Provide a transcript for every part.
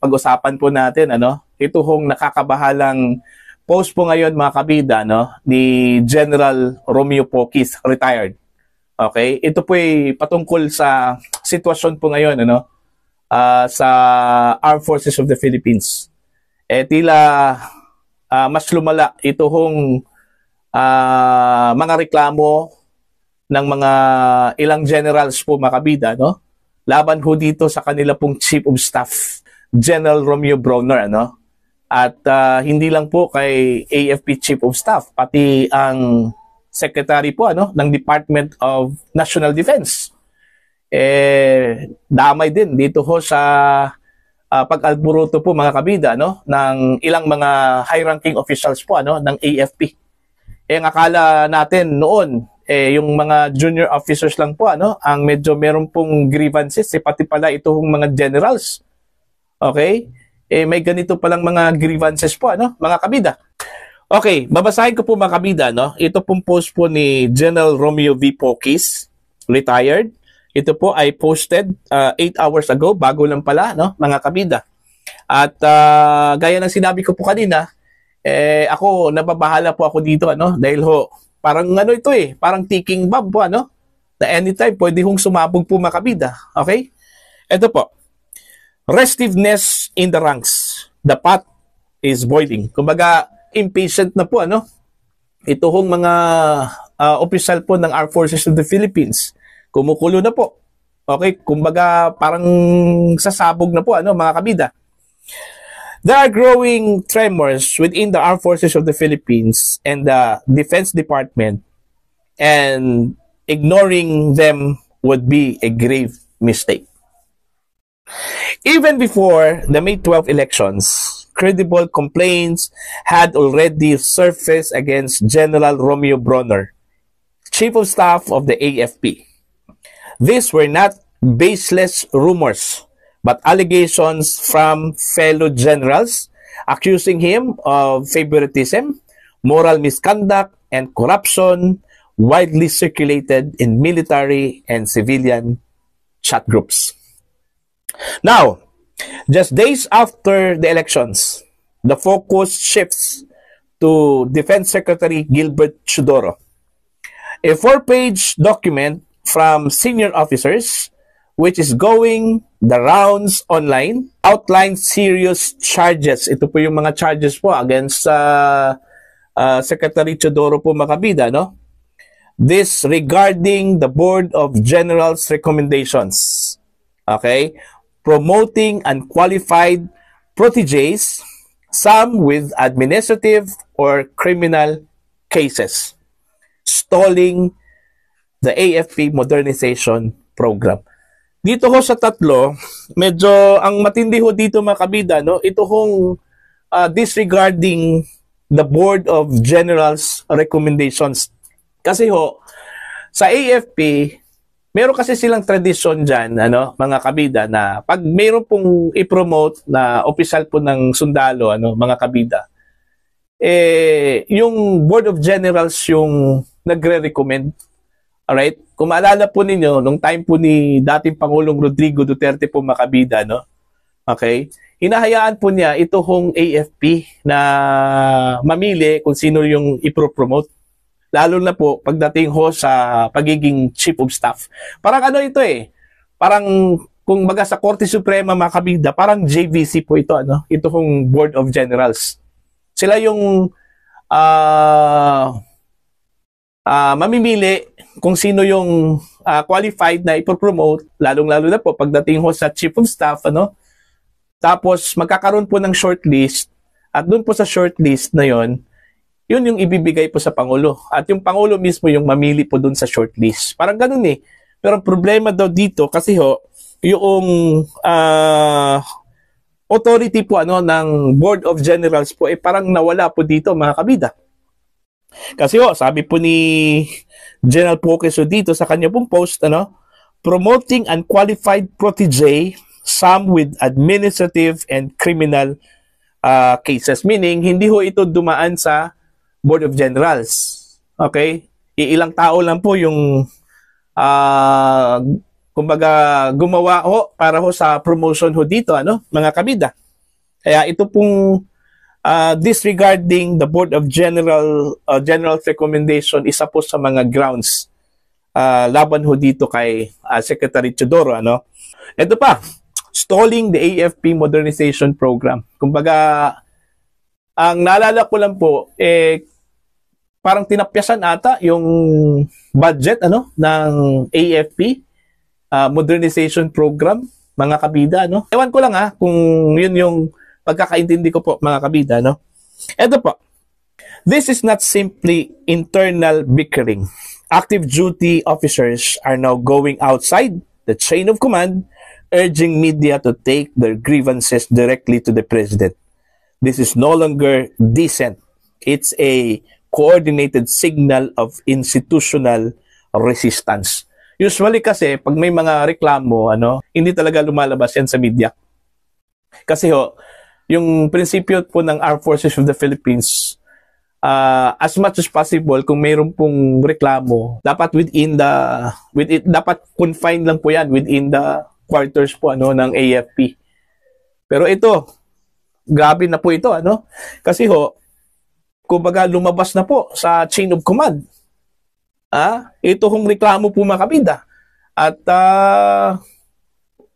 pag-usapan po natin, ito hong nakakabahalang post po ngayon mga kabida, ni General Romeo Pocis, retired. Okay? Ito po ay patungkol sa sitwasyon po ngayon, sa Armed Forces of the Philippines. Tila mas lumala ito hong mga reklamo ng mga ilang generals po mga kabida, laban ho dito sa kanila pong Chief of Staff, General Romeo Brawner, At hindi lang po kay AFP Chief of Staff, pati ang Secretary po ng Department of National Defense. Damay din dito ho sa pag-alburuto po mga kabida, ng ilang mga high-ranking officials po ng AFP. Ang akala natin noon, yung mga junior officers lang po ang medyo meron pong grievances, pati pala itong mga generals. Okay? May ganito palang mga grievances po mga kabida. Okay, babasahin ko po mga kabida, ito pong post po ni General Romeo V. Pocis, retired. Ito po ay posted 8 hours ago, bago lang pala mga kabida. At gaya ng sinabi ko po kanina, ako nababahala po ako dito dahil ho parang ito parang ticking bomb po na anytime pwede hong sumabog po mga kabida. Okay? Ito po. Restiveness in the ranks. The pot is boiling. Kumbaga, impatient na po ito hong mga opisyal po ng Armed Forces of the Philippines. Kumukulo na po. Okay? Kumbaga, parang sasabog na po mga kabida. There are growing tremors within the Armed Forces of the Philippines and the Defense Department, and ignoring them would be a grave mistake. Even before the May 12 elections, credible complaints had already surfaced against General Romeo Brawner, Chief of Staff of the AFP. These were not baseless rumors, but allegations from fellow generals accusing him of favoritism, moral misconduct, and corruption widely circulated in military and civilian chat groups. Now, just days after the elections, the focus shifts to Defense Secretary Gilbert Chodoro. A 4-page document from senior officers, which is going the rounds online, outlines serious charges. Ito po yung mga charges po against Secretary Chodoro po mga kabida, This regarding the Board of Generals recommendations. Okay? Promoting unqualified proteges, some with administrative or criminal cases. Stalling the AFP modernization program. Dito ho sa tatlo, medyo ang matindi ho dito mga kabida, ito hong disregarding the Board of Generals recommendations. Kasi ho, sa AFP, meron kasi silang tradisyon dyan, mga kabida, na pag meron pong i-promote na opisyal po ng sundalo, mga kabida, yung Board of Generals yung nagre-recommend. Alright? Kung maalala po ninyo, nung time po ni dating Pangulong Rodrigo Duterte po makabida, Okay? Hinahayaan po niya ito hong AFP na mamili kung sino yung ipropromote. Lalo na po pagdating ho sa pagiging Chief of Staff. Parang ito parang kung baga sa Korte Suprema makabida, parang JVC po ito, Ito hong Board of Generals. Sila yung mamimili kung sino yung qualified na ipopromote, lalong-lalo na po pagdating ho sa Chief of Staff, Tapos magkakaroon po ng shortlist, at doon po sa shortlist na yon, yun yung ibibigay po sa Pangulo. At yung Pangulo mismo yung mamili po doon sa shortlist. Parang ganun Pero ang problema daw dito kasi ho, yung authority po ng Board of Generals po parang nawala po dito mga kabida. Kasi sabi po ni General Pocis dito sa kanya pong post, promoting unqualified protege, some with administrative and criminal cases. Meaning, hindi ho ito dumaan sa Board of Generals. Okay? Iilang tao lang po yung kumbaga gumawa ho para ho sa promotion ho dito, mga kabida. Kaya ito pong disregarding the Board of General's recommendation, isa po sa mga grounds laban ho dito kay Secretary Teodoro. Ano? Ito pa, stalling the AFP modernization program. Kumbaga, ang naalala ko lang po, parang tinapyasan ata yung budget ng AFP modernization program, mga kabida. No? Ewan ko lang kung yun yung pagkakaintindi ko po, mga kabida. No? Ito po, this is not simply internal bickering. Active duty officers are now going outside the chain of command, urging media to take their grievances directly to the president. This is no longer decent. It's a coordinated signal of institutional resistance. Usually kasi, pag may mga reklamo, hindi talaga lumalabas yan sa media. Kasi yung prinsipyo po ng Armed Forces of the Philippines, as much as possible, kung mayroon pong reklamo, dapat dapat confined lang po yan within the quarters po ng AFP. Pero ito, grabe na po ito, kasi kumbaga lumabas na po sa chain of command. Ito hong reklamo po, mga kabida. At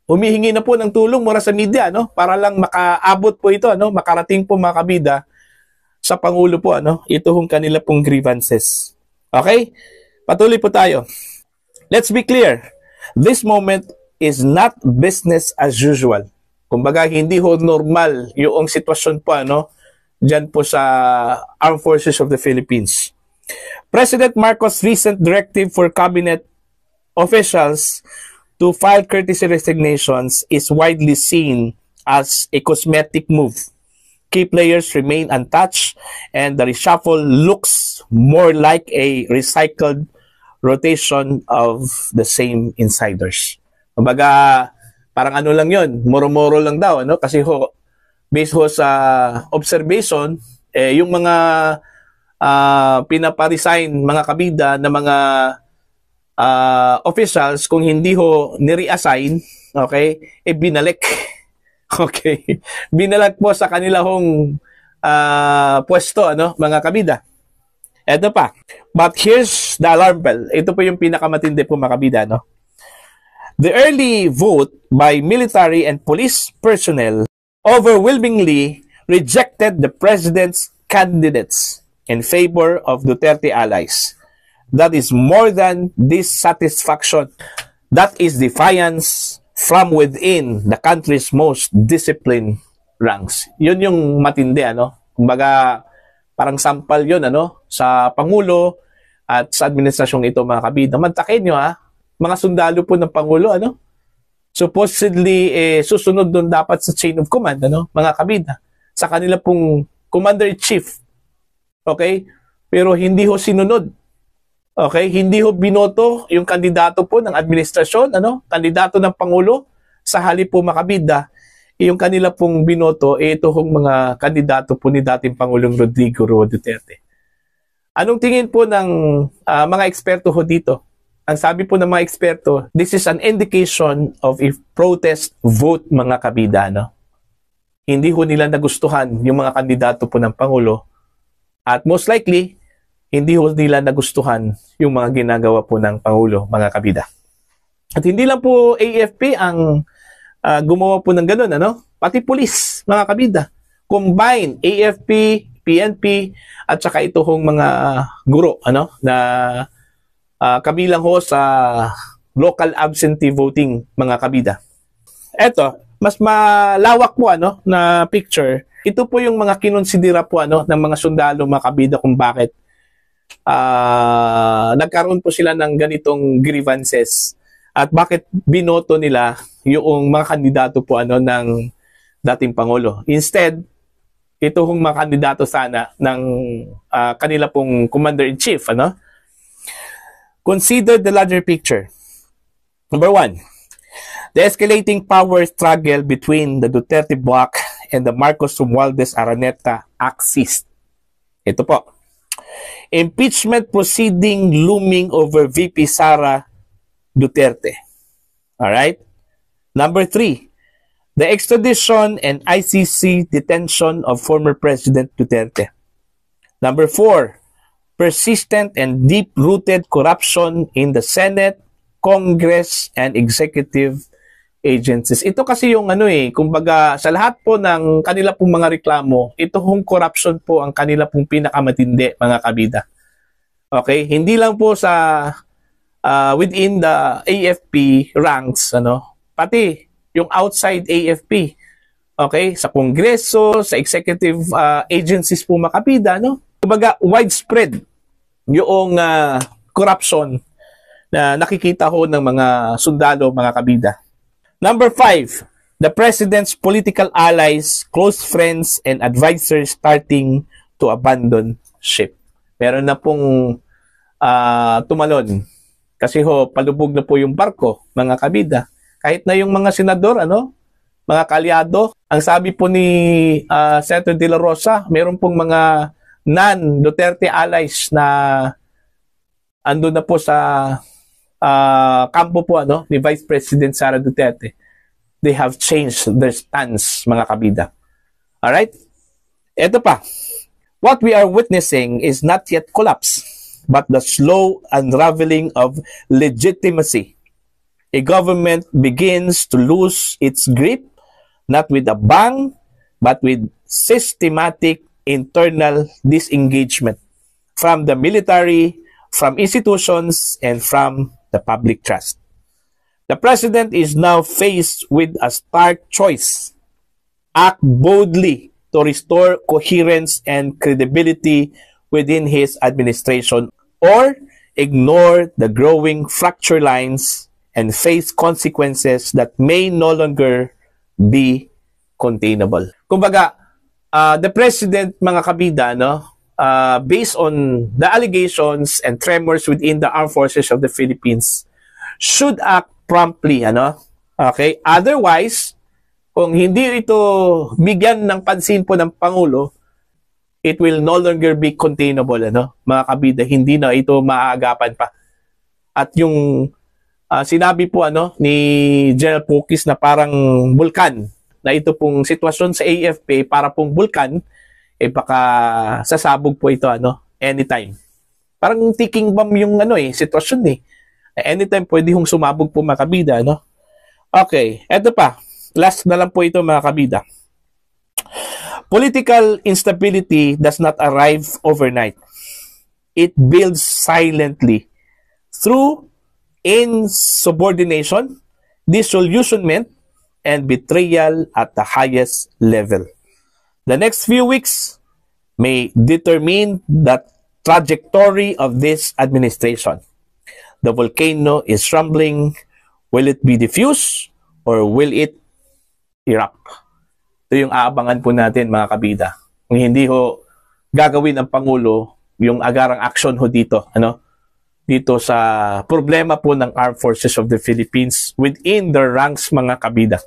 humihingi na po ng tulong mula sa media, para lang makaabot po ito, makarating po, mga kabida, sa Pangulo po, ito hong kanila pong grievances. Okay? Patuloy po tayo. Let's be clear. This moment is not business as usual. Kumbaga, hindi ho normal yung sitwasyon po, dyan po sa Armed Forces of the Philippines. President Marcos' recent directive for cabinet officials to file courtesy resignations is widely seen as a cosmetic move. Key players remain untouched, and the reshuffle looks more like a recycled rotation of the same insiders. Kumbaga, parang lang yun, moro-moro lang daw, kasi based sa observation, yung mga pinaparesign, mga kabida na mga officials, kung hindi ni-reassign, okay, binalik. Okay, binalik po sa kanila pwesto, mga kabida. Ito pa. But here's the alarm bell. Ito po yung pinakamatindi po, mga kabida, The early vote by military and police personnel overwhelmingly rejected the president's candidates in favor of Duterte allies. That is more than dissatisfaction. That is defiance from within the country's most disciplined ranks. Yun yung matindi, Kumbaga, parang sampal yun, sa Pangulo at sa administrasyong ito, mga kabida. Mantakin nyo, mga sundalo po ng Pangulo, supposedly, susunod doon dapat sa chain of command, mga kabida. Sa kanila pong commander-in-chief. Okay? Pero hindi sinunod. Okay? Hindi binoto yung kandidato po ng administrasyon, kandidato ng Pangulo. Sa halip po, mga kabida, yung kanila pong binoto, ito mga kandidato po ni dating Pangulong Rodrigo Roa Duterte. Anong tingin po ng mga eksperto dito? Ang sabi po ng mga eksperto, this is an indication of a protest vote, mga kabida. Hindi nila nagustuhan yung mga kandidato po ng Pangulo. At most likely, hindi nila nagustuhan yung mga ginagawa po ng Pangulo, mga kabida. At hindi lang po AFP ang gumawa po ng ganun, pati pulis, mga kabida. Combine AFP, PNP, at saka ito mga guro, na kabilang sa local absentee voting, mga kabida. Eto, mas malawak po na picture. Ito po yung mga kinonsidera po ng mga sundalo, mga kabida, kung bakit nagkaroon po sila ng ganitong grievances at bakit binoto nila yung mga kandidato po ng dating Pangulo. Instead, ito mga kandidato sana ng kanila pong commander-in-chief, Consider the larger picture. Number one, the escalating power struggle between the Duterte bloc and the Marcos Romualdez Araneta axis. Ito po. Impeachment proceeding looming over VP Sara Duterte. Alright? Number three, The extradition and ICC detention of former President Duterte. Number 4, persistent and deep-rooted corruption in the Senate, Congress, and executive agencies. Ito kasi yung kumbaga sa lahat po ng kanila pong mga reklamo, ito hong corruption po ang kanila pong pinakamatindi, mga kabida. Okay? Hindi lang po sa within the AFP ranks, pati yung outside AFP. Okay? Sa Kongreso, sa executive agencies po, mga kabida, Kumbaga widespread yung corruption na nakikita ho ng mga sundalo, mga kabida. Number 5, the President's political allies, close friends, and advisors starting to abandon ship. Meron na pong tumalon. Kasi palubog na po yung barko, mga kabida. Kahit na yung mga senador, mga kalyado, ang sabi po ni Senator De La Rosa, meron pong mga non-Duterte allies na andun na po sa kampo po ni Vice President Sara Duterte. They have changed their stance, mga kabida. Alright? Ito pa. What we are witnessing is not yet collapse, but the slow unraveling of legitimacy. A government begins to lose its grip, not with a bang, but with systematic internal disengagement from the military, from institutions, and from the public trust. The President is now faced with a stark choice. Act boldly to restore coherence and credibility within his administration, or ignore the growing fracture lines and face consequences that may no longer be containable. Kumbaga, the President, mga kabida, based on the allegations and tremors within the armed forces of the Philippines, should act promptly, Okay? Otherwise, kung hindi ito bigyan ng pansin po ng Pangulo, it will no longer be containable, mga kabida, hindi na ito maaagapan pa. At yung sinabi po ni General Pukis na parang bulkan, na ito pong sitwasyon sa AFP para pong bulkan, baka sasabog po ito anytime. Parang ticking bomb yung sitwasyon anytime pwede hong sumabog po, mga kabida, Okay, eto pa. Last na lang po ito, mga kabida. Political instability does not arrive overnight. It builds silently through insubordination, disillusionment, and betrayal at the highest level. The next few weeks may determine the trajectory of this administration. The volcano is rumbling. Will it be diffused or will it erupt? Ito yung aabangan po natin, mga kabida. Kung hindi gagawin ng Pangulo yung agarang action dito, dito sa problema po ng Armed Forces of the Philippines within their ranks, mga kabida.